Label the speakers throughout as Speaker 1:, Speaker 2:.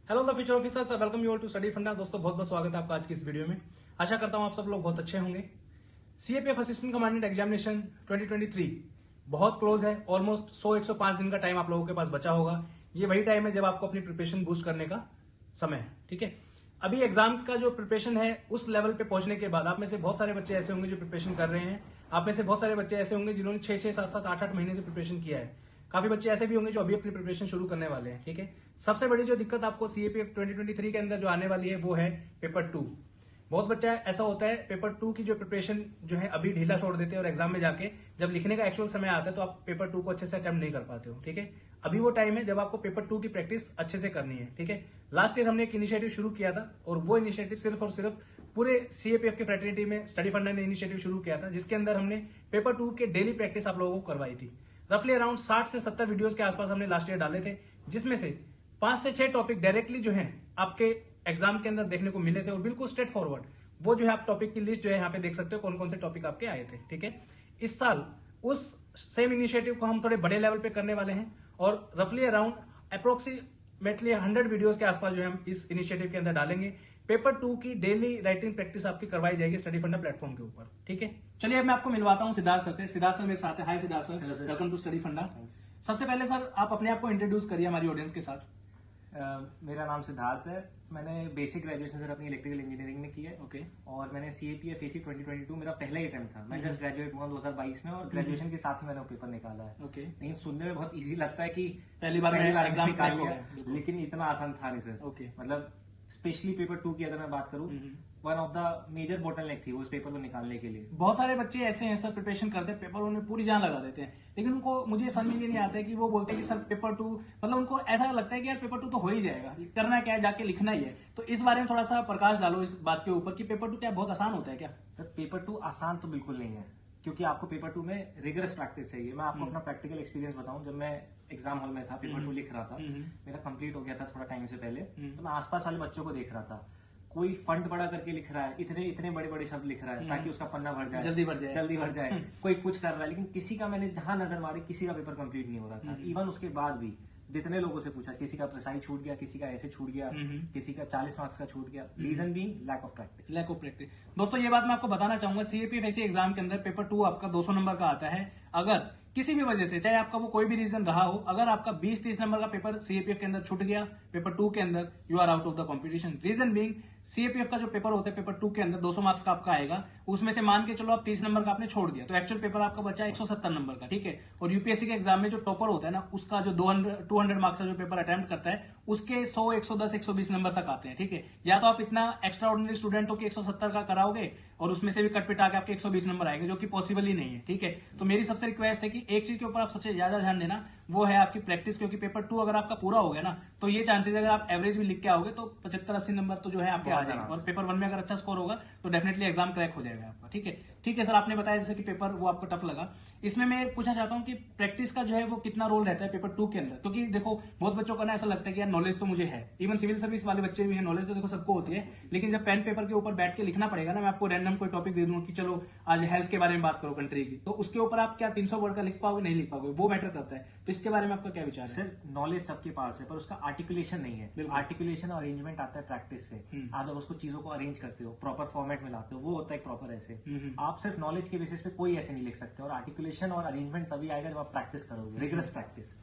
Speaker 1: Hello the future officers, welcome you all to study funda. दोस्तों बहुत बहुत स्वागत है आपका आज की इस वीडियो में। आशा करता हूं आप सब लोग बहुत अच्छे होंगे। सीएपीएफ असिस्टेंट कमांडेंट एग्जामिनेशन 2023 बहुत क्लोज है। ऑलमोस्ट 100-105 दिन का टाइम आप लोगों के पास बचा होगा। ये वही टाइम है जब आपको अपनी प्रिपरेशन बूस्ट करने का समय है। ठीक है, अभी एग्जाम का जो प्रिपरेशन है उस लेवल पे पहुंचने के बाद आप में से बहुत सारे बच्चे ऐसे होंगे जो प्रिपरेशन कर रहे हैं। आप में से बहुत सारे बच्चे ऐसे होंगे जिन्होंने 6-6, 7-7, 8-8 महीने से प्रिपरेशन किया है। काफी बच्चे ऐसे भी होंगे जो अभी अपनी प्रिपरेशन शुरू करने वाले हैं। ठीक है, सबसे बड़ी जो दिक्कत आपको सीएपीएफ 2023 के अंदर जो आने वाली है वो है पेपर 2। बहुत बच्चा ऐसा होता है पेपर 2 की जो प्रिपरेशन जो है अभी ढीला छोड़ देते हैं और एग्जाम में जाके जब लिखने का एक्चुअल समय आता है तो आप पेपर 2 को अच्छे से अटेम्प्ट नहीं कर पाते हो। ठीक है, अभी वो टाइम है जब आपको पेपर 2 की प्रैक्टिस अच्छे से करनी है। ठीक है, लास्ट ईयर हमने एक इनिशिएटिव शुरू किया था और वो इनिशिएटिव सिर्फ और सिर्फ पूरे सीएपीएफ की फ्रेटर्निटी में स्टडी फंडा ने इनिशिएटिव शुरू किया था, जिसके अंदर हमने पेपर 2 के डेली प्रैक्टिस आप लोगों को करवाई थी। रफली अराउंड 60 से 70 वीडियोस के आसपास हमने लास्ट ईयर डाले थे, जिसमें से 5 से 6 टॉपिक डायरेक्टली जो है आपके एग्जाम के अंदर देखने को मिले थे और बिल्कुल स्ट्रेट फॉरवर्ड। वो जो है आप टॉपिक की लिस्ट जो है यहाँ पे देख सकते हो कौन कौन से टॉपिक आपके आए थे। ठीक है, इस साल उस सेम इनिशिएटिव को हम थोड़े बड़े लेवल पे करने वाले हैं और रफली अराउंड अप्रोक्सीमेटली 100 वीडियोस के आसपास जो है हम इस इनिशिएटिव के अंदर डालेंगे। पेपर 2 की डेली राइटिंग प्रैक्टिस आपकी करवाई जाएगी स्टडी फंडा प्लेटफॉर्म के ऊपर। ठीक है, चलिए अब मैं आपको मिलवाता हूं सिद्धार्थ सर से। सिद्धार्थ सर मेरे साथ है। Hi Siddharth sir, welcome to study funda. सबसे पहले सर आप अपने आप को इंट्रोड्यूस करिए हमारी ऑडियंस के साथ।
Speaker 2: मेरा नाम सिद्धार्थ है। मैंने बेसिक ग्रेजुएशन सर अपनी इलेक्ट्रिकल इंजीनियरिंग में की है।
Speaker 1: ओके,
Speaker 2: और मैंने सीएपीएफ एसी 2022 मेरा पहला ही अटेम्प्ट था। मैं जस्ट ग्रेजुएट हुआ 2022 में और ग्रेजुएशन के साथ ही मैंने वो पेपर निकाला है।
Speaker 1: ओके,
Speaker 2: लेकिन सुनने में बहुत इजी लगता है कि
Speaker 1: पहली बार एग्जाम
Speaker 2: निकाल
Speaker 1: निकाल
Speaker 2: लिया, लेकिन इतना आसान था नहीं सर।
Speaker 1: ओके,
Speaker 2: मतलब स्पेशली पेपर 2 की अगर मैं बात करूं, one of the major bottleneck थी वो उस पेपर को निकालने के लिए।
Speaker 1: बहुत सारे बच्चे ऐसे हैं सर, प्रिपरेशन करते हैं, पेपर उन्हें पूरी जान लगा देते हैं, लेकिन उनको मुझे समझ में नहीं आता है कि वो बोलते हैं कि सर पेपर 2, मतलब उनको ऐसा लगता है कि यार पेपर 2 तो हो ही जाएगा, करना क्या है, जाके लिखना ही है। तो इस बारे में थोड़ा सा प्रकाश डालो इस बात के ऊपर कि पेपर 2 क्या बहुत आसान होता है क्या?
Speaker 2: सर पेपर 2 आसान तो बिल्कुल नहीं है, क्योंकि आपको पेपर 2 में रिगरस प्रैक्टिस चाहिए। मैं आपको अपना प्रैक्टिकल एक्सपीरियंस बताऊं, जब मैं एग्जाम हॉल में था, पेपर 2 लिख रहा था, मेरा कंप्लीट हो गया था थोड़ा टाइम से पहले, तो मैं आसपास वाले बच्चों को देख रहा था, कोई फंड बड़ा करके लिख रहा है, इतने इतने बड़े बड़े शब्द लिख रहा है ताकि उसका पन्ना भर जाए,
Speaker 1: जल्दी भर जाए
Speaker 2: कोई कुछ कर रहा है, लेकिन किसी का, मैंने जहां नजर मारी, किसी का पेपर कंप्लीट नहीं हो रहा था। इवन उसके बाद भी जितने लोगों से पूछा, किसी का प्रिसाइज छूट गया, किसी का ऐसे छूट गया, किसी का 40 मार्क्स का छूट गया। Reason being lack of practice.
Speaker 1: Lack of practice. दोस्तों ये बात मैं आपको बताना चाहूंगा, सीएपीएफ ऐसी एग्जाम के अंदर पेपर 2 आपका 200 नंबर का आता है। अगर किसी भी वजह से, चाहे आपका वो कोई भी रीजन रहा हो, अगर आपका 20-30 नंबर का पेपर सीएपीएफ के अंदर छूट गया पेपर 2 के अंदर, you are out of the competition. Reason being CAPF का जो पेपर होता है पेपर 2 के अंदर 200 मार्क्स का आपका आएगा, उसमें से मान के चलो आप 30 नंबर का आपने छोड़ दिया, तो एक्चुअल पेपर आपका बचा 170 नंबर का। ठीक है, और यूपीएससी के एग्जाम में जो टॉपर होता है ना, उसका जो 200 मार्क्स का जो पेपर अटेम्प्ट करता है, उसके 100, 110, 120 नंबर तक आते हैं। ठीक है, या तो आप इतना एक्स्ट्रा ऑर्डिनरी स्टूडेंट हो कि 170 का कराओगे और उसमें से भी कट पिटा के आपके 120 नंबर आएंगे, जो कि पॉसिबल ही नहीं है। ठीक है, तो मेरी सबसे रिक्वेस्ट है कि एक चीज के ऊपर आप सबसे ज्यादा ध्यान देना, वो है आपकी प्रैक्टिस, क्योंकि पेपर 2 अगर आपका पूरा हो गया ना, तो ये चांसेस अगर आप एवरेज भी लिख के आओगे तो 75-80 नंबर तो जो है आपके आ जाएंगे, और पेपर 1 में अगर अच्छा स्कोर होगा तो डेफिनेटली एग्जाम क्रैक हो जाएगा आपका। ठीक है, ठीक है सर, आपने बताया जैसे कि पेपर वो आपको टफ लगा। इसमें मैं पूछना चाहता हूं कि प्रैक्टिस का जो है वो कितना रोल रहता है पेपर 2 के अंदर, क्योंकि देखो बहुत बच्चों का ना ऐसा लगता है कि यार नॉलेज तो मुझे है, इवन सिविल सर्विस वाले बच्चे भी हैं, नॉलेज तो देखो सबको होती है, लेकिन जब पेन पेपर के ऊपर बैठ के लिखना पड़ेगा ना, मैं आपको रैंडम कोई टॉपिक दे दूंगा कि चलो आज हेल्थ के बारे में बात करो कंट्री की, तो उसके ऊपर आप क्या 300 वर्ड का लिख पाओगे, नहीं लिख पाओगे, वो मैटर करता है। तो इसके बारे में आपका क्या विचार है?
Speaker 2: सर नॉलेज सबके पास है, पर उसका आर्टिकुलेशन नहीं है। आर्टिकुलेशन और अरेंजमेंट आता है प्रैक्टिस से। आप जब उसको चीजों को अरेंज करते हो, प्रॉपर फॉर्मेट में लाते हो, वो होता है प्रॉपर ऐसे। आप सिर्फ नॉलेज के बेसिस पे कोई ऐसे नहीं लिख सकते, और आर्टिकुलेशन और अरेंजमेंट तभी आएगा जब आप प्रैक्टिस करोगे, रिगरस प्रैक्टिस।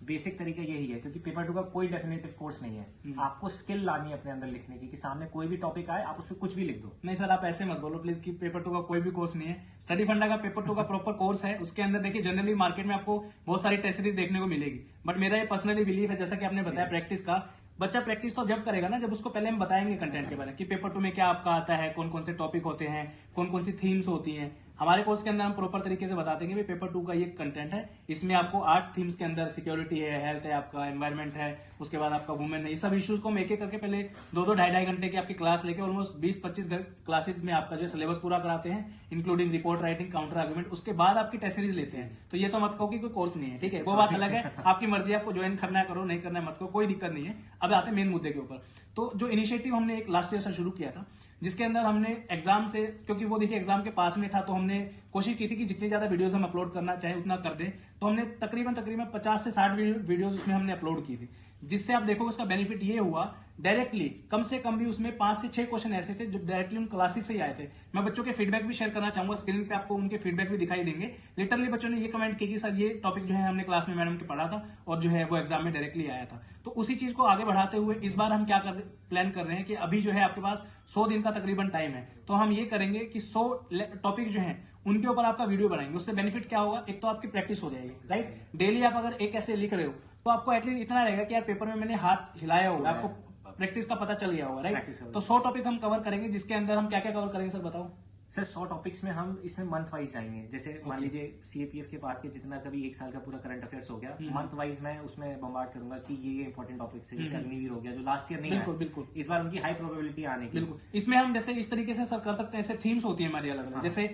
Speaker 2: बेसिक तरीका यही है, क्योंकि पेपर 2 का कोई डेफिनेटिव कोर्स नहीं है। आपको स्किल लानी है अपने अंदर लिखने की, कि सामने कोई भी टॉपिक आए आप उस पर कुछ भी लिख दो।
Speaker 1: नहीं सर, आप ऐसे मत बोलो प्लीज कि पेपर 2 का कोई भी कोर्स नहीं है। स्टडी फंडा का पेपर 2 का प्रॉपर कोर्स है। उसके अंदर देखिए जनरली मार्केट में आपको बहुत सारी टेस्ट सीरीज देखने को मिलेगी, बट मेरा ये पर्सनली बिलीव है, जैसा कि आपने बताया प्रैक्टिस का, बच्चा प्रैक्टिस तो जब करेगा ना जब उसको पहले हम बताएंगे कंटेंट के बारे में कि पेपर 2 में क्या आपका आता है, कौन कौन से टॉपिक होते हैं, कौन कौन सी थीम्स होती हैं। हमारे कोर्स के अंदर हम प्रॉपर तरीके से बताते हैं कि पेपर 2 का ये कंटेंट है, इसमें आपको 8 थीम्स के अंदर सिक्योरिटी है, हेल्थ है, आपका एनवायरमेंट है, उसके बाद आपका वुमेन है, ये सब इश्यूज को हम एक एक करके पहले 2-2, 2.5 घंटे की आपकी क्लास लेके ऑलमोस्ट 20-25 क्लासेज में आपका जो सिलेबस पूरा कराते हैं, including report writing, counter argument. उसके बाद आपकी टेस्ट सीरीज लेते हैं। तो ये तो मत कहो कि कोई कोर्स नहीं है, ठीक है, वो बात अलग है, आपकी मर्जी है, आपको ज्वाइन करना है करो, नहीं करना है मत करो, कोई दिक्कत नहीं है। अब आते हैं मेन मुद्दे के ऊपर। तो जो इनिशिएटिव हमने एक लास्ट ईयर से शुरू किया था, जिसके अंदर हमने एग्जाम से, क्योंकि वो देखिए एग्जाम के पास में था, तो हमने कोशिश की थी कि जितनी ज्यादा वीडियोस हम अपलोड करना चाहे उतना कर दें। तो हमने तकरीबन 50 से 60 वीडियोस उसमें हमने अपलोड की थी, जिससे आप देखोगे उसका बेनिफिट ये हुआ, डायरेक्टली कम से कम भी उसमें 5 से 6 क्वेश्चन ऐसे थे जो डायरेक्टली उन क्लासेस से ही आए थे। मैं बच्चों के फीडबैक भी शेयर करना चाहूंगा, स्क्रीन पे आपको उनके फीडबैक भी दिखाई देंगे। लिटरली बच्चों ने ये कमेंट किया कि सर ये टॉपिक जो है हमने क्लास में मैडम के पढ़ा था और जो है वो एग्जाम में डायरेक्टली आया था। तो उसी चीज को आगे बढ़ाते हुए इस बार हम क्या प्लान कर रहे हैं कि अभी जो है आपके पास 100 दिन का तकरीबन टाइम है, तो हम ये करेंगे कि 100 टॉपिक जो है उनके ऊपर आपका वीडियो बनाएंगे। उससे बेनिफिट क्या होगा, एक तो आपकी प्रैक्टिस हो जाएगी, राइट। डेली आप अगर एक ऐसे लिख रहे हो तो आपको एटलीस्ट इतना रहेगा कि यार पेपर में मैंने हाथ हिलाया होगा, आपको प्रैक्टिस का पता चल गया होगा, राइट। तो 100 टॉपिक हम कवर करेंगे, जिसके अंदर हम क्या क्या कवर करेंगे सर बताओ।
Speaker 2: सर 100 टॉपिक्स में हम इसमें मंथ वाइज जाएंगे। जैसे मान लीजिए सीएपीएफ के बाद के जितना कभी एक साल का पूरा करंट अफेयर्स हो गया, मंथ वाइज मैं उसमें बम्बार्ड करूंगा कि ये इंपॉर्टेंट टॉपिक्स है। जैसे अग्निवीर हो गया जो लास्ट ईयर नहीं
Speaker 1: बिल्कुल
Speaker 2: आया,
Speaker 1: बिल्कुल
Speaker 2: इस बार उनकी हाई प्रोबेबिलिटी आने की।
Speaker 1: बिल्कुल इसमें हम जैसे इस तरीके से सर कर सकते हैं, ऐसे थीम्स होती है हमारी अलग अलग, जैसे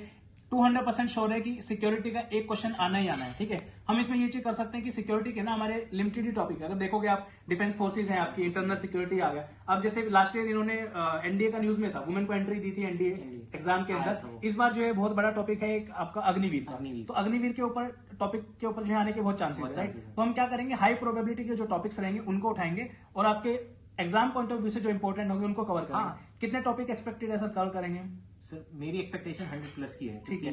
Speaker 1: 200% श्योर है कि सिक्योरिटी का एक क्वेश्चन आना ही आना है, ठीक है। हम इसमें ये चीज कर सकते हैं कि सिक्योरिटी के ना हमारे लिमिटेड ही टॉपिक है। अगर देखोगे आप डिफेंस फोर्सेज है, आपकी इंटरनल सिक्योरिटी आ गया। अब जैसे लास्ट ईयर इन्होंने एनडीए का न्यूज में था, वुमेन को एंट्री दी थी एनडीए एग्जाम के अंदर। इस बार जो है बहुत बड़ा टॉपिक है एक आपका अग्निवीर का, तो अग्निवीर के ऊपर टॉपिक के ऊपर जो है आने के बहुत चांसेस है, राइट। तो हम क्या करेंगे, हाई प्रोबेबिलिटी के जो टॉपिक्स रहेंगे उनको उठाएंगे और आपके एग्जाम पॉइंट ऑफ व्यू से जो इंपॉर्टेंट होंगे उनको कवर करेंगे। कितने टॉपिक एक्सपेक्टेड है सर कवर करेंगे?
Speaker 2: सर मेरी एक्सपेक्टेशन 100+ की है, ठीक है।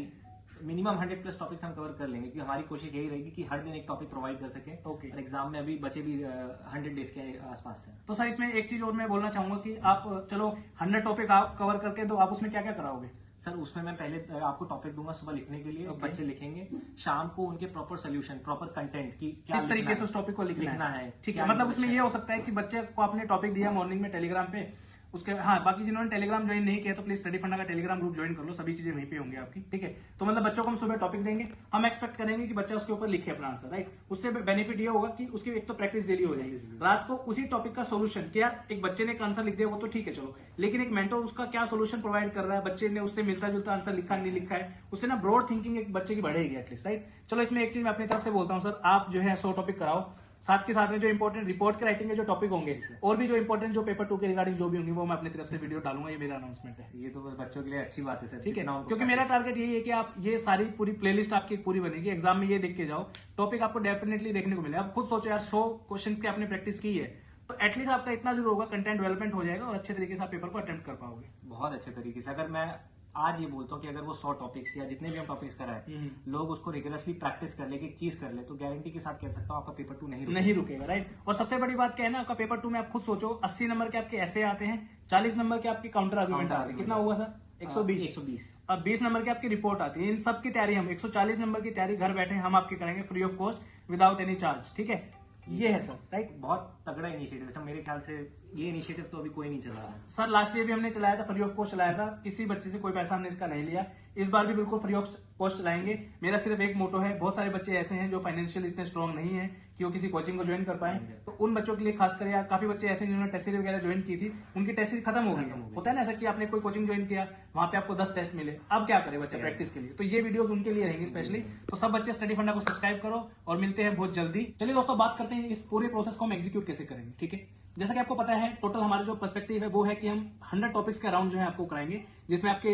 Speaker 2: मिनिमम 100+ टॉपिक्स हम कवर कर लेंगे, क्योंकि हमारी कोशिश यही रहेगी कि हर दिन एक टॉपिक प्रोवाइड कर सके।
Speaker 1: ओके।
Speaker 2: और एग्जाम में अभी बचे भी 100 डेज के आसपास है।
Speaker 1: तो सर इसमें एक चीज और मैं बोलना चाहूंगा कि आप चलो 100 टॉपिक आप कवर करके दो, आप उसमें क्या क्या कराओगे?
Speaker 2: सर उसमें मैं पहले आपको टॉपिक दूंगा सुबह लिखने के लिए, बच्चे लिखेंगे, शाम को उनके प्रॉपर सोल्यूशन, प्रॉपर कंटेंट की क्या
Speaker 1: किस तरीके से उस टॉपिक को लिखना है, ठीक है।
Speaker 2: क्या
Speaker 1: मतलब उसमें ये हो सकता है कि बच्चे को आपने टॉपिक दिया मॉर्निंग में टेलीग्राम पे, उसके हाँ बाकी जिन्होंने टेलीग्राम ज्वाइन नहीं किया तो प्लीज स्टडी फंडा का टेलीग्राम ग्रुप ज्वाइन कर लो, सभी चीजें वहीं पे होंगी आपकी, ठीक है। तो मतलब बच्चों को हम सुबह टॉपिक देंगे, हम एक्सपेक्ट करेंगे कि बच्चा उसके ऊपर लिखे अपना आंसर, राइट। उससे बेनिफिट ये होगा कि उसकी एक तो प्रैक्टिस डेली हो जाएगी, रात को उसी टॉपिक का सोल्यूशन कि यार एक बच्चे ने एक आंसर लिख दिया वो तो ठीक है चलो, लेकिन एक मेंटर उसका क्या सोल्यूशन प्रोवाइड कर रहा है, बच्चे ने उससे मिलता जुलता आंसर लिखा नहीं लिखा है, उससे ना ब्रॉड थिंकिंग एक बच्चे की बढ़ेगी एटलीस्ट, राइट। चलो इसमें एक चीज मैं अपनी तरफ से बोलता हूँ सर, आप जो है 100 टॉपिक कराओ, साथ के साथ में जो इंपॉर्टेंट रिपोर्ट के राइटिंग के जो टॉपिक होंगे और भी जो इंपॉर्टेंट जो पेपर 2 के रिगार्डिंग जो भी होंगे वो मैं अपनी तरफ से वीडियो डालूंगा, ये मेरा अनाउंसमेंट है।
Speaker 2: ये तो बच्चों के लिए अच्छी बात है सर,
Speaker 1: ठीक है, क्योंकि मेरा टारगेट यही है कि आप ये सारी पूरी प्लेलिस्ट आपकी पूरी बनेगी, एग्जाम में ये देख के जाओ, टॉपिक आपको डेफिनेटली देखने को मिलेगा। आप खुद सोचो यार 100 क्वेश्चन की आपने प्रैक्टिस की है तो एटलीस्ट आपका इतना जरूर होगा, कंटेंट डेवलपमेंट हो जाएगा और अच्छे तरीके से आप पेपर को अटेम्प्ट कर पाओगे।
Speaker 2: बहुत अच्छे तरीके से। अगर मैं आज ये बोलता हूँ कि अगर वो 100 टॉपिक्स या जितने भी हम टॉपिक्स कराए लोग उसको रिगुलसली प्रैक्टिस कर ले, एक चीज कर ले, तो गारंटी के साथ कह सकता हूँ आपका पेपर 2 नहीं
Speaker 1: रुकेगा, राइट। और सबसे बड़ी बात क्या है ना, आपका पेपर 2 में आप खुद सोचो 80 नंबर के आपके ऐसे आते हैं, 40 नंबर के आपके काउंटर आर्गुमेंट आते हैं, कितना होगा सर? 120। अब 20 नंबर की आपकी रिपोर्ट आती है। इन सब की तैयारी हम 140 नंबर की तैयारी घर बैठे हम आपकी करेंगे free of cost without any charge, ठीक है। ये है सर, राइट।
Speaker 2: बहुत तगड़ा इनिशिएटिव है सर, मेरे ख्याल से ये इनिशिएटिव तो अभी कोई नहीं चला रहा है
Speaker 1: सर। लास्ट ईयर भी हमने चलाया था, फ्री ऑफ कॉस्ट चलाया था, किसी बच्चे से कोई पैसा हमने इसका नहीं लिया। इस बार भी बिल्कुल फ्री ऑफ कॉस्ट चलाएंगे। मेरा सिर्फ एक मोटो है, बहुत सारे बच्चे ऐसे हैं जो फाइनेंशियल इतने स्ट्रॉन्ग नहीं है कि वो किसी कोचिंग को ज्वाइन कर पाए, तो उन बच्चों के लिए खासकर, या काफी बच्चे ऐसे जिन्होंने टेस्ट सीरीज वगैरह ज्वाइन की थी उनकी टेस्ट सीरीज खत्म हो गई। होता है ना ऐसा कि आपने कोई कोचिंग ज्वाइन किया, वहां पे आपको 10 टेस्ट मिले, अब क्या करे बच्चा प्रैक्टिस के लिए, तो ये वीडियोस उनके लिए रहेंगी स्पेशली। तो सब बच्चे स्टडी फंडा को सब्सक्राइब करो और मिलते हैं बहुत जल्दी। चलिए दोस्तों बात करते हैं इस पूरे प्रोसेस को हम एग्जीक्यूट कैसे करेंगे, ठीक है। जैसा कि आपको पता है टोटल हमारा जो पर्सपेक्टिव है वो है कि हम 100 टॉपिक्स के अराउंड जो है आपको कराएंगे, जिसमें आपके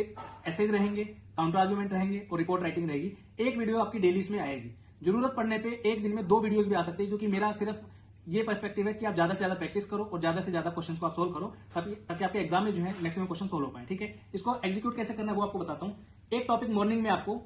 Speaker 1: एसेज रहेंगे, काउंटर आर्गुमेंट रहेंगे और रिपोर्ट राइटिंग रहेगी। एक वीडियो आपकी डेली इसमें आएगी, जरूरत पड़ने पे एक दिन में 2 वीडियोस भी आ सकती है, क्योंकि मेरा सिर्फ ये पर्सपेक्टिव है कि आप ज्यादा से ज्यादा प्रैक्टिस करो और ज्यादा से ज्यादा क्वेश्चंस को आप सोल्व करो, ताकि आपके एग्जाम में जो है मैक्सिमम क्वेश्चन सोल्व हो पाए, ठीक है। इसको एग्जीक्यूट कैसे करना है वो आपको बताता हूं। एक टॉपिक मॉर्निंग में आपको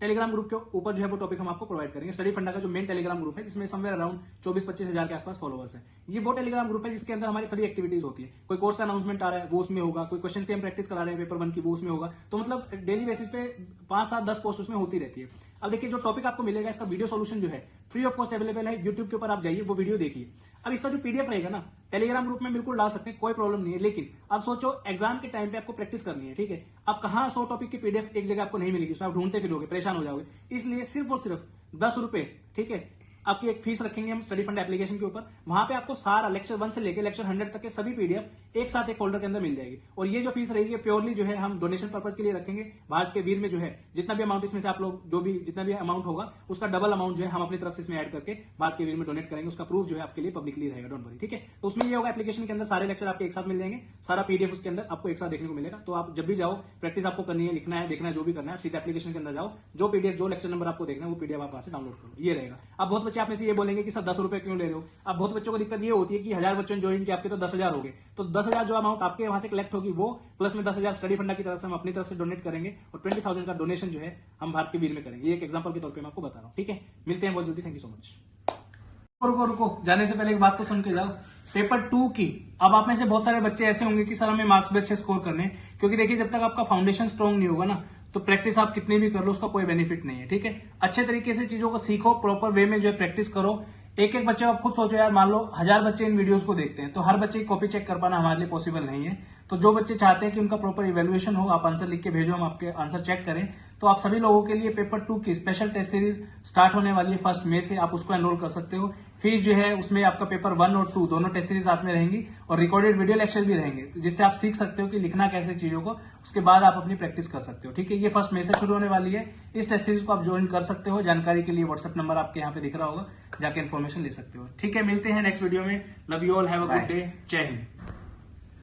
Speaker 1: टेलीग्राम ग्रुप के ऊपर जो है वो टॉपिक हम आपको प्रोवाइड करेंगे। स्टडी फंडा का जो मेन टेलीग्राम ग्रुप है जिसमें समवेयर अराउंड 24-25 हजार के आसपास फॉलोअर्स है, ये वो टेलीग्राम ग्रुप है जिसके अंदर हमारी सभी एक्टिविटीज होती है। कोई कोर्स का अनाउंसमेंट आ रहा है वो उसमें होगा, कोई क्वेश्चन की हम प्रैक्टिस करा रहे हैं पेपर 1 की वो उसमें होगा। तो मतलब डेली बेसिस पे 5, 7, 10 पोस्ट उसमें होती रहती है। अब देखिए जो टॉपिक आपको मिलेगा इसका वीडियो सोल्यूशन जो है फ्री ऑफ कॉस्ट अवेलेबल है, यूट्यूब के ऊपर आप जाइए वो वीडियो देखिए। अब इसका जो पीडीएफ रहेगा ना टेलीग्राम ग्रुप में बिल्कुल डाल सकते हैं, कोई प्रॉब्लम नहीं है, लेकिन अब सोचो एग्जाम के टाइम पे आपको प्रैक्टिस करनी है, ठीक है। अब कहां 100 टॉपिक की पीडीएफ एक जगह आपको नहीं मिलेगी, उसमें आप ढूंढते फिरोगे, परेशान हो जाओगे। इसलिए सिर्फ और सिर्फ 10 रुपए, ठीक है, आपकी एक फीस रखेंगे हम स्टडी फंड एप्लीकेशन के ऊपर। वहां पे आपको सारा लेक्चर 1 से लेकर लेक्चर 100 तक के सभी पीडीएफ एक साथ एक फोल्डर के अंदर मिल जाएगी। और ये जो फीस रहेगी प्योरली जो है हम डोनेशन पर्पज के लिए रखेंगे। भारत के वीर में जो है जितना भी अमाउंट इसमें से आप लोग जो भी जितना भी अमाउंट होगा उसका डबल अमाउंट जो है हम अपनी तरफ से इसमें ऐड करके भारत के वीर में डोनेट करेंगे। उसका प्रूफ जो है आपके लिए पब्लिकली रहेगा, डोंट वरी, ठीक है। तो उसमें ये होगा एप्लीकेशन के अंदर सारे लेक्चर आपके एक साथ मिल जाएंगे, सारा पीडीएफ उसके अंदर आपको एक साथ देखने को मिलेगा। तो आप जब भी जाओ प्रैक्टिस आपको करनी है, लिखना है, देखना है, जो भी करना है, आप सीधे एप्लीकेशन के अंदर जाओ, जो पीडीएफ जो लेक्चर नंबर आपको देखना है वो पीडीएफ आप वहां से डाउनलोड करो, ये रहेगा। अब बहुत बच्चे आप में से ये बोलेंगे कि सर 10 रुपए क्यों ले रहे हो। अब बहुत बच्चों को दिक्कत ये होती है कि 1000 बच्चों ने ज्वाइन किया, आपके तो 10,000 हो गए, तो 10,000 जो अमाउंट आपके वहां से कलेक्ट होगी वो प्लस में 10,000 स्टडी फंडा की तरफ से हम अपनी तरफ से डोनेट करेंगे और 20,000 का डोनेशन जो है हम भारत के वीर में करेंगे। ये एक एग्जांपल के तौर पे मैं आपको बता रहा हूँ, ठीक है। मिलते हैं बहुत जल्दी, थैंक यू सो मच। रुको जाने से पहले एक बात तो सुन के जाओ, पेपर 2 की अब आप में से बहुत सारे बच्चे ऐसे होंगे कि सर हमें मार्क्स भी अच्छे स्कोर करने, क्योंकि देखिए जब तक आपका फाउंडेशन स्ट्रॉन्ग नहीं होगा ना तो प्रैक्टिस आप कितनी भी कर लो उसका कोई बेनिफिट नहीं है, ठीक है। अच्छे तरीके से चीजों को सीखो, प्रॉपर वे में जो है प्रैक्टिस करो। एक एक बच्चे आप खुद सोचो यार, मान लो 1000 बच्चे इन वीडियोस को देखते हैं तो हर बच्चे की कॉपी चेक कर पाना हमारे लिए पॉसिबल नहीं है। तो जो बच्चे चाहते हैं कि उनका प्रॉपर इवैल्यूएशन हो, आप आंसर लिख के भेजो, हम आपके आंसर चेक करें। तो आप सभी लोगों के लिए पेपर 2 की स्पेशल टेस्ट सीरीज स्टार्ट होने वाली है 1 मई से, आप उसको एनरोल कर सकते हो। फीस जो है उसमें आपका पेपर 1 और 2 दोनों टेस्ट सीरीज साथ में रहेंगी और रिकॉर्डेड वीडियो लेक्चर भी रहेंगे, जिससे आप सीख सकते हो कि लिखना कैसे चीजों को, उसके बाद आप अपनी प्रैक्टिस कर सकते हो, ठीक है। ये 1 मई से शुरू होने वाली है। इस टेस्ट सीरीज को आप ज्वाइन कर सकते हो। जानकारी के लिए व्हाट्सएप नंबर आपके यहाँ पे दिख रहा होगा, जाके इन्फॉर्मेशन ले सकते हो, ठीक है। मिलते हैं नेक्स्ट वीडियो में। Love you all, have a good day, जय हिंद।